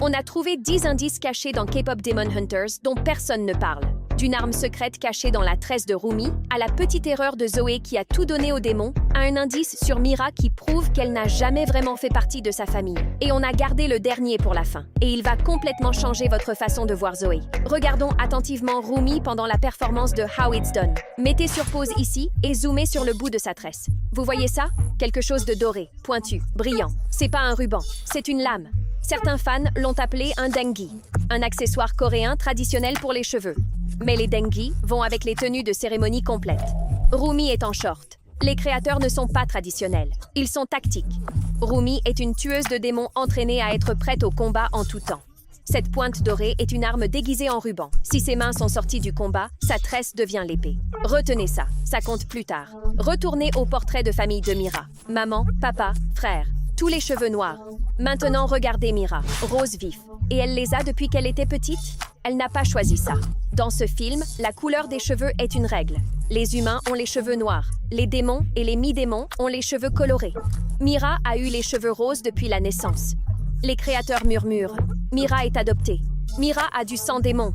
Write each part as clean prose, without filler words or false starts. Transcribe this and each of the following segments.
On a trouvé 10 indices cachés dans K-pop Demon Hunters dont personne ne parle. D'une arme secrète cachée dans la tresse de Rumi, à la petite erreur de Zoé qui a tout donné aux démons, à un indice sur Mira qui prouve qu'elle n'a jamais vraiment fait partie de sa famille. Et on a gardé le dernier pour la fin. Et il va complètement changer votre façon de voir Zoé. Regardons attentivement Rumi pendant la performance de How It's Done. Mettez sur pause ici et zoomez sur le bout de sa tresse. Vous voyez ça? Quelque chose de doré, pointu, brillant. C'est pas un ruban, c'est une lame. Certains fans l'ont appelé un dengi, un accessoire coréen traditionnel pour les cheveux. Mais les dengi vont avec les tenues de cérémonie complètes. Rumi est en short. Les créateurs ne sont pas traditionnels. Ils sont tactiques. Rumi est une tueuse de démons entraînée à être prête au combat en tout temps. Cette pointe dorée est une arme déguisée en ruban. Si ses mains sont sorties du combat, sa tresse devient l'épée. Retenez ça, ça compte plus tard. Retournez au portrait de famille de Mira. Maman, papa, frère. Tous les cheveux noirs. Maintenant, regardez Mira, rose vif. Et elle les a depuis qu'elle était petite? Elle n'a pas choisi ça. Dans ce film, la couleur des cheveux est une règle. Les humains ont les cheveux noirs. Les démons et les mi-démons ont les cheveux colorés. Mira a eu les cheveux roses depuis la naissance. Les créateurs murmurent. Mira est adoptée. Mira a du sang démon.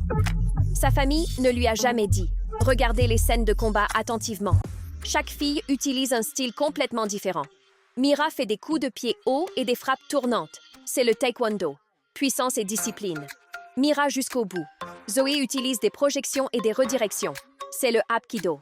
Sa famille ne lui a jamais dit. Regardez les scènes de combat attentivement. Chaque fille utilise un style complètement différent. Mira fait des coups de pied hauts et des frappes tournantes. C'est le taekwondo. Puissance et discipline. Mira jusqu'au bout. Zoé utilise des projections et des redirections. C'est le hapkido.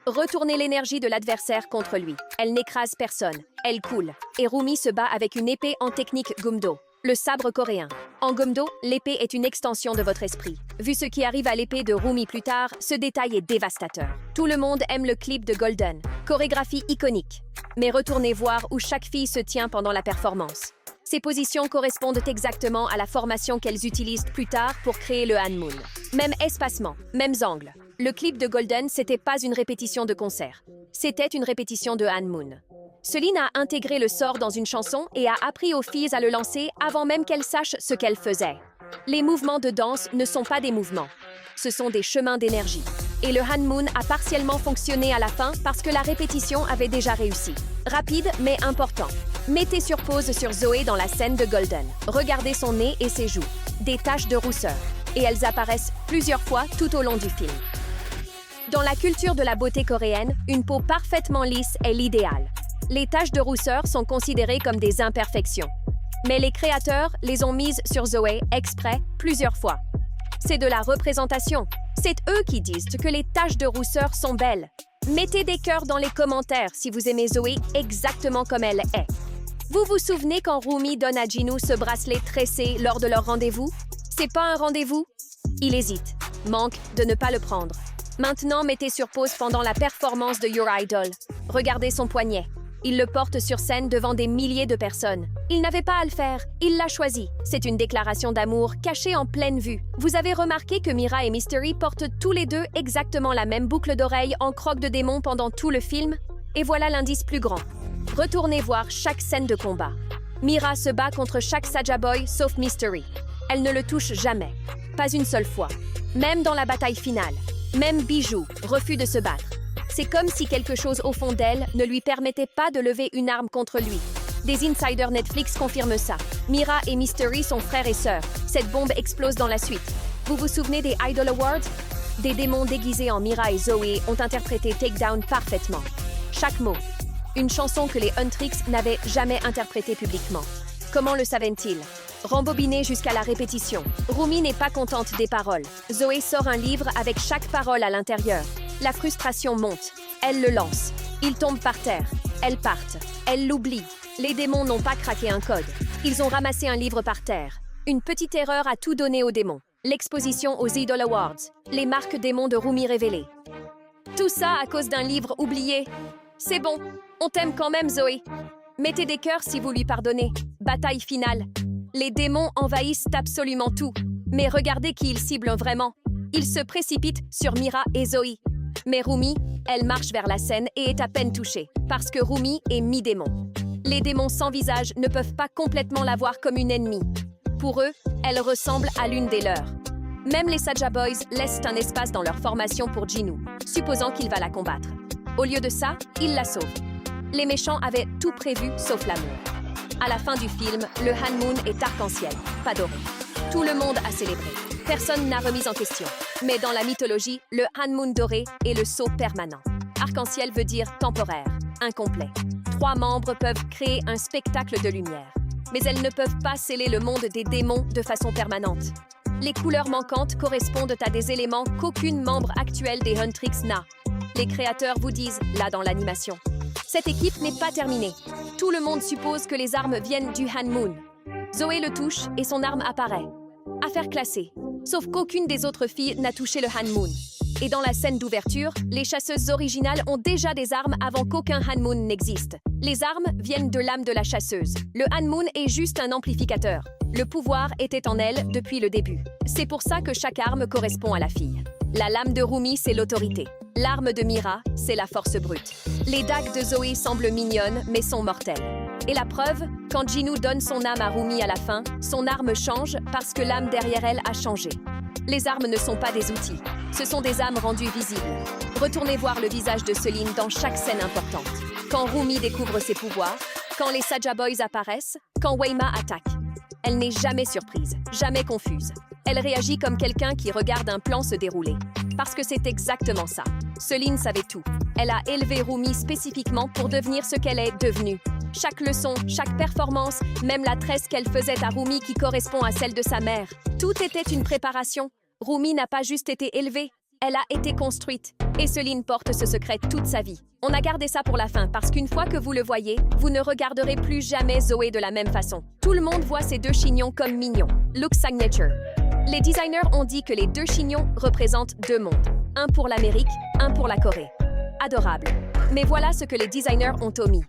Retournez l'énergie de l'adversaire contre lui. Elle n'écrase personne. Elle coule. Et Rumi se bat avec une épée en technique Gumdo, le sabre coréen. En Gumdo, l'épée est une extension de votre esprit. Vu ce qui arrive à l'épée de Rumi plus tard, ce détail est dévastateur. Tout le monde aime le clip de Golden. Chorégraphie iconique. Mais retournez voir où chaque fille se tient pendant la performance. Ces positions correspondent exactement à la formation qu'elles utilisent plus tard pour créer le Hanmoon. Même espacement, mêmes angles. Le clip de Golden, c'était pas une répétition de concert. C'était une répétition de Hanmoon. Celine a intégré le sort dans une chanson et a appris aux filles à le lancer avant même qu'elles sachent ce qu'elles faisaient. Les mouvements de danse ne sont pas des mouvements. Ce sont des chemins d'énergie. Et le Hanmoon a partiellement fonctionné à la fin parce que la répétition avait déjà réussi. Rapide mais important. Mettez sur pause sur Zoé dans la scène de Golden. Regardez son nez et ses joues. Des taches de rousseur. Et elles apparaissent plusieurs fois tout au long du film. Dans la culture de la beauté coréenne, une peau parfaitement lisse est l'idéal. Les taches de rousseur sont considérées comme des imperfections. Mais les créateurs les ont mises sur Zoé exprès plusieurs fois. C'est de la représentation. C'est eux qui disent que les taches de rousseur sont belles. Mettez des cœurs dans les commentaires si vous aimez Zoé exactement comme elle est. Vous vous souvenez quand Rumi donne à Jinu ce bracelet tressé lors de leur rendez-vous? C'est pas un rendez-vous? Il hésite, manque de ne pas le prendre. Maintenant, mettez sur pause pendant la performance de Your Idol. Regardez son poignet. Il le porte sur scène devant des milliers de personnes. Il n'avait pas à le faire, il l'a choisi. C'est une déclaration d'amour cachée en pleine vue. Vous avez remarqué que Mira et Mystery portent tous les deux exactement la même boucle d'oreille en croque de démon pendant tout le film? Et voilà l'indice plus grand. Retournez voir chaque scène de combat. Mira se bat contre chaque Saja Boy sauf Mystery. Elle ne le touche jamais. Pas une seule fois. Même dans la bataille finale. Même Bijou, refus de se battre. C'est comme si quelque chose au fond d'elle ne lui permettait pas de lever une arme contre lui. Des insiders Netflix confirment ça. Mira et Mystery sont frères et sœurs. Cette bombe explose dans la suite. Vous vous souvenez des Idol Awards? Des démons déguisés en Mira et Zoé ont interprété Takedown parfaitement. Chaque mot. Une chanson que les Huntrix n'avaient jamais interprétée publiquement. Comment le savaient-ils? Rembobinez jusqu'à la répétition. Rumi n'est pas contente des paroles. Zoé sort un livre avec chaque parole à l'intérieur. La frustration monte. Elle le lance. Il tombe par terre. Elles partent. Elle l'oublie. Les démons n'ont pas craqué un code. Ils ont ramassé un livre par terre. Une petite erreur a tout donné aux démons. L'exposition aux Idol Awards. Les marques démons de Rumi révélées. Tout ça à cause d'un livre oublié. C'est bon. On t'aime quand même, Zoé. Mettez des cœurs si vous lui pardonnez. Bataille finale. Les démons envahissent absolument tout. Mais regardez qui ils ciblent vraiment. Ils se précipitent sur Mira et Zoé. Mais Rumi, elle marche vers la scène et est à peine touchée, parce que Rumi est mi-démon. Les démons sans visage ne peuvent pas complètement la voir comme une ennemie. Pour eux, elle ressemble à l'une des leurs. Même les Saja Boys laissent un espace dans leur formation pour Jinu, supposant qu'il va la combattre. Au lieu de ça, ils la sauvent. Les méchants avaient tout prévu sauf l'amour. À la fin du film, le Hanmoon est arc-en-ciel, pas doré. Tout le monde a célébré. Personne n'a remis en question. Mais dans la mythologie, le Hanmoon doré est le sceau permanent. Arc-en-ciel veut dire temporaire, incomplet. 3 membres peuvent créer un spectacle de lumière. Mais elles ne peuvent pas sceller le monde des démons de façon permanente. Les couleurs manquantes correspondent à des éléments qu'aucune membre actuelle des Huntrix n'a. Les créateurs vous disent, là dans l'animation. Cette équipe n'est pas terminée. Tout le monde suppose que les armes viennent du Hanmoon. Zoé le touche et son arme apparaît. Affaire classée. Sauf qu'aucune des autres filles n'a touché le Hanmoon. Et dans la scène d'ouverture, les chasseuses originales ont déjà des armes avant qu'aucun Hanmoon n'existe. Les armes viennent de l'âme de la chasseuse. Le Hanmoon est juste un amplificateur. Le pouvoir était en elle depuis le début. C'est pour ça que chaque arme correspond à la fille. La lame de Rumi, c'est l'autorité. L'arme de Mira, c'est la force brute. Les dagues de Zoé semblent mignonnes, mais sont mortelles. Et la preuve, quand Jinoo donne son âme à Rumi à la fin, son arme change parce que l'âme derrière elle a changé. Les armes ne sont pas des outils, ce sont des âmes rendues visibles. Retournez voir le visage de Celine dans chaque scène importante. Quand Rumi découvre ses pouvoirs, quand les Saja Boys apparaissent, quand Weima attaque. Elle n'est jamais surprise, jamais confuse. Elle réagit comme quelqu'un qui regarde un plan se dérouler. Parce que c'est exactement ça. Celine savait tout. Elle a élevé Rumi spécifiquement pour devenir ce qu'elle est devenue. Chaque leçon, chaque performance, même la tresse qu'elle faisait à Rumi qui correspond à celle de sa mère. Tout était une préparation. Rumi n'a pas juste été élevée, elle a été construite. Et Celine porte ce secret toute sa vie. On a gardé ça pour la fin parce qu'une fois que vous le voyez, vous ne regarderez plus jamais Zoé de la même façon. Tout le monde voit ces 2 chignons comme mignons. Look signature. Les designers ont dit que les 2 chignons représentent 2 mondes. Un pour l'Amérique, un pour la Corée. Adorable. Mais voilà ce que les designers ont omis.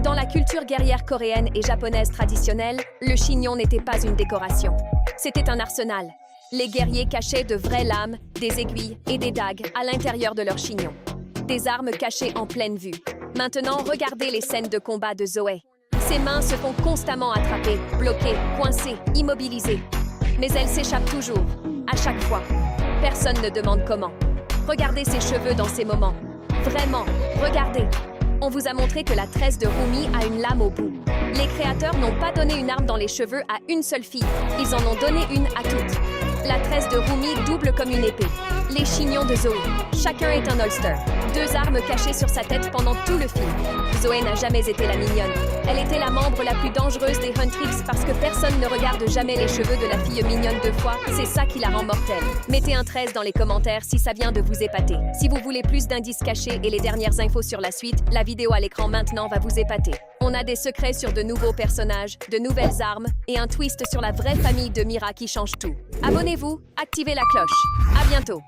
Dans la culture guerrière coréenne et japonaise traditionnelle, le chignon n'était pas une décoration. C'était un arsenal. Les guerriers cachaient de vraies lames, des aiguilles et des dagues à l'intérieur de leur chignon. Des armes cachées en pleine vue. Maintenant, regardez les scènes de combat de Zoé. Ses mains se font constamment attraper, bloquer, coincer, immobiliser. Mais elle s'échappe toujours, à chaque fois. Personne ne demande comment. Regardez ses cheveux dans ces moments. Vraiment, regardez. On vous a montré que la tresse de Rumi a une lame au bout. Les créateurs n'ont pas donné une arme dans les cheveux à une seule fille. Ils en ont donné une à toutes. La tresse de Rumi double comme une épée. Les chignons de Zoé. Chacun est un holster. 2 armes cachées sur sa tête pendant tout le film. Zoé n'a jamais été la mignonne. Elle était la membre la plus dangereuse des Huntrix parce que personne ne regarde jamais les cheveux de la fille mignonne 2 fois. C'est ça qui la rend mortelle. Mettez un 13 dans les commentaires si ça vient de vous épater. Si vous voulez plus d'indices cachés et les dernières infos sur la suite, la vidéo à l'écran maintenant va vous épater. On a des secrets sur de nouveaux personnages, de nouvelles armes et un twist sur la vraie famille de Mira qui change tout. Abonnez-vous, activez la cloche. À bientôt.